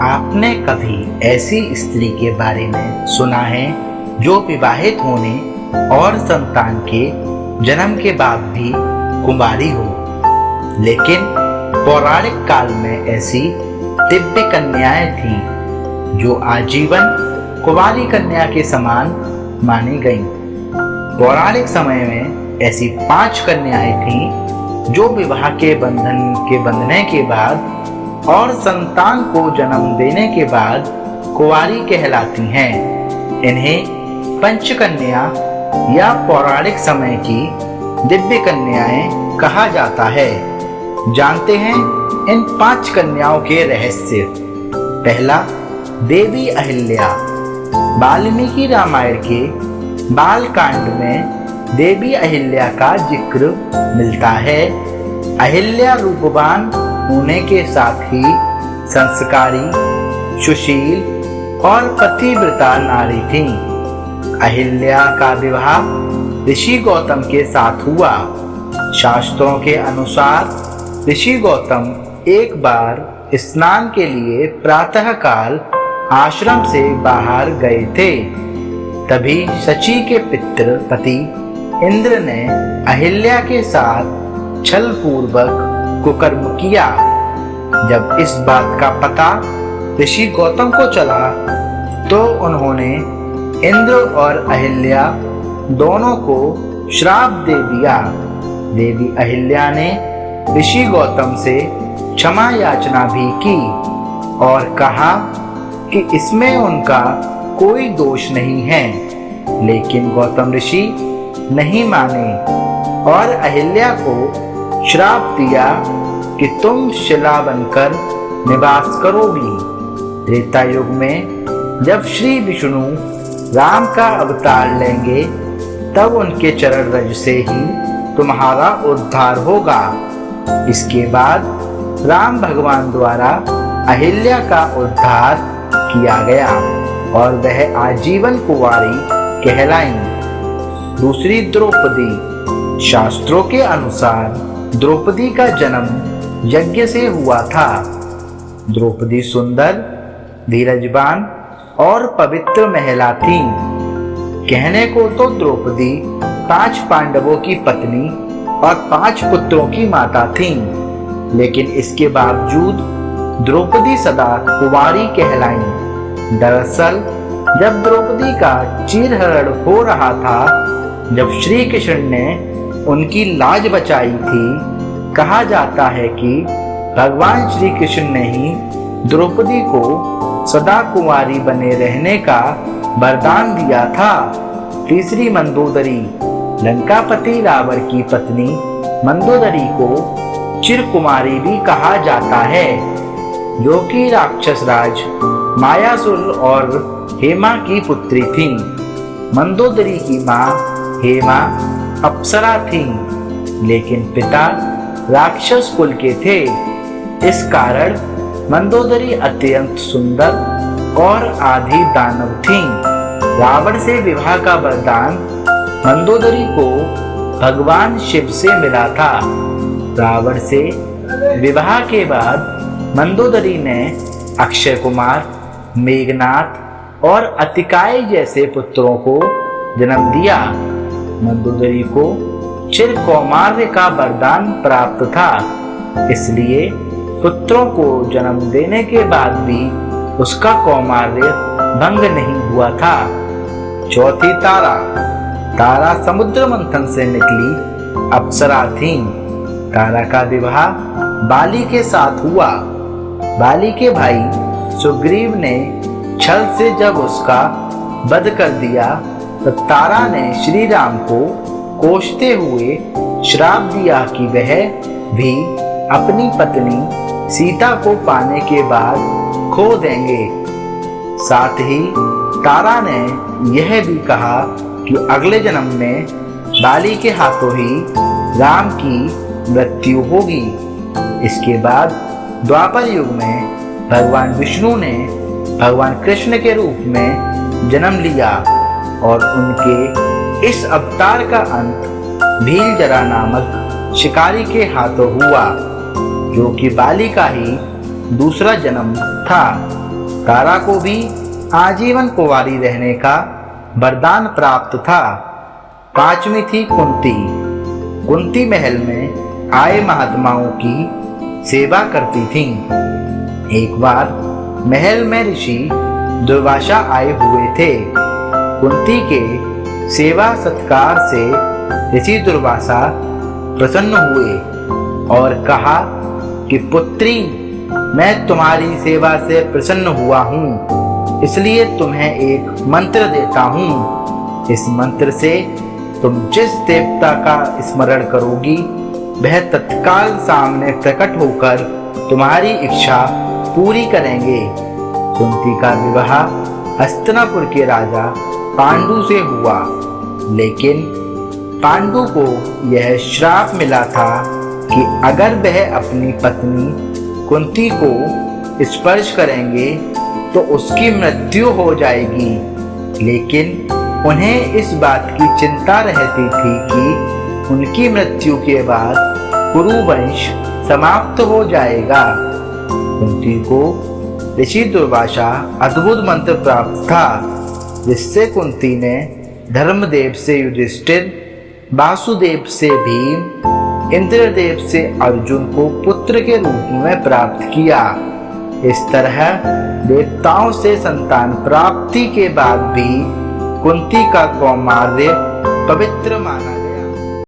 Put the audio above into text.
आपने कभी ऐसी स्त्री के बारे में सुना है जो विवाहित होने और संतान के जन्म के बाद भी कुंवारी हो? लेकिन पौराणिक काल में ऐसी दिव्य कन्याएं थीं जो आजीवन कुंवारी कन्या के समान मानी गईं। पौराणिक समय में ऐसी 5 कन्याएं थीं जो विवाह के बंधने के बाद और संतान को जन्म देने के बाद कुंवारी कहलाती हैं। इन्हें पंचकन्या या पौराणिक समय की दिव्य कन्याएं कहा जाता है। जानते हैं इन 5 कन्याओं के रहस्य। पहला, देवी अहिल्या। वाल्मीकि रामायण के बालकांड में देवी अहिल्या का जिक्र मिलता है। अहिल्या रूपवान होने के साथ ही संस्कारी, सुशील और पतिव्रता नारी थी। अहिल्या का विवाह ऋषि गौतम के साथ हुआ। शास्त्रों के अनुसार ऋषि गौतम एक बार स्नान के लिए प्रातःकाल आश्रम से बाहर गए थे। तभी शची के पितृ पति इंद्र ने अहिल्या के साथ छल पूर्वक कुकर्म किया। जब इस बात का पता ऋषि गौतम को चला तो उन्होंने इंद्र और अहिल्या दोनों को श्राप दे दिया। देवी अहिल्या ने ऋषि गौतम से क्षमा याचना भी की और कहा कि इसमें उनका कोई दोष नहीं है। लेकिन गौतम ऋषि नहीं माने और अहिल्या को श्राप दिया कि तुम शिला बनकर निवास करोगी। त्रेता युग में जब श्री विष्णु राम का अवतार लेंगे तब उनके चरण रज से ही तुम्हारा उद्धार होगा। इसके बाद राम भगवान द्वारा अहिल्या का उद्धार किया गया और वह आजीवन कुंवारी कहलाईं। दूसरी, द्रौपदी। शास्त्रों के अनुसार द्रौपदी का जन्म यज्ञ से हुआ था। द्रौपदी सुंदर, धीरजवान और पवित्र महिला थी। कहने को तो द्रौपदी 5 पांडवों की पत्नी और 5 पुत्रों की माता थी, लेकिन इसके बावजूद द्रौपदी सदा कुंवारी कहलाई। दरअसल जब द्रौपदी का चीरहरण हो रहा था, जब श्री कृष्ण ने उनकी लाज बचाई थी, कहा जाता है कि भगवान श्री कृष्ण ने ही द्रौपदी को सदा कुंवारी बने रहने का वरदान दिया था। तीसरी, मंदोदरी। लंकापति रावण की पत्नी मंदोदरी को चिरकुमारी भी कहा जाता है, जो कि राक्षस राज मायासुर और हेमा की पुत्री थी। मंदोदरी की मां हेमा अप्सरा थी, लेकिन पिता राक्षस कुल के थे। इस कारण मंदोदरी अत्यंत सुंदर और आधी दानव थी। रावण से विवाह का वरदान मंदोदरी को भगवान शिव से मिला था। रावण से विवाह के बाद मंदोदरी ने अक्षय कुमार, मेघनाथ और अतिकाय जैसे पुत्रों को जन्म दिया। मंदोदरी को चिर कौमार्य का वरदान प्राप्त था, इसलिए पुत्रों को जन्म देने के बाद भी उसका कौमार्य भंग नहीं हुआ था। चौथी, तारा। तारा समुद्र मंथन से निकली अप्सरा थी। तारा का विवाह बाली के साथ हुआ। बाली के भाई सुग्रीव ने छल से जब उसका वध कर दिया तो तारा ने श्री राम को कोसते हुए श्राप दिया कि वह भी अपनी पत्नी सीता को पाने के बाद खो देंगे। साथ ही तारा ने यह भी कहा कि अगले जन्म में बाली के हाथों ही राम की मृत्यु होगी। इसके बाद द्वापर युग में भगवान विष्णु ने भगवान कृष्ण के रूप में जन्म लिया और उनके इस अवतार का अंत भीलजरा नामक शिकारी के हाथों हुआ, जो कि बाली का ही दूसरा जन्म था। तारा को भी आजीवन कुंवारी रहने का वरदान प्राप्त था। पांचवी थी कुंती। कुंती महल में आए महात्माओं की सेवा करती थीं। एक बार महल में ऋषि दुर्वासा आए हुए थे। कुंती के सेवा सत्कार से ऋषि दुर्वासा प्रसन्न हुए और कहा कि पुत्री, मैं तुम्हारी सेवा से प्रसन्न हुआ हूँ, इसलिए तुम्हें एक मंत्र देता हूँ। इस मंत्र से तुम जिस देवता का स्मरण करोगी वह तत्काल सामने प्रकट होकर तुम्हारी इच्छा पूरी करेंगे। कुंती का विवाह हस्तिनापुर के राजा पांडु से हुआ, लेकिन पांडु को यह श्राप मिला था कि अगर वह अपनी पत्नी कुंती को स्पर्श करेंगे तो उसकी मृत्यु हो जाएगी। लेकिन उन्हें इस बात की चिंता रहती थी कि उनकी मृत्यु के बाद कुरुवंश समाप्त हो जाएगा। कुंती को ऋषि दुर्वासा अद्भुत मंत्र प्राप्त था, जिससे कुंती ने धर्मदेव से युधिष्ठिर, वासुदेव से भीम, इंद्रदेव से अर्जुन को पुत्र के रूप में प्राप्त किया। इस तरह देवताओं से संतान प्राप्ति के बाद भी कुंती का कौमार्य पवित्र माना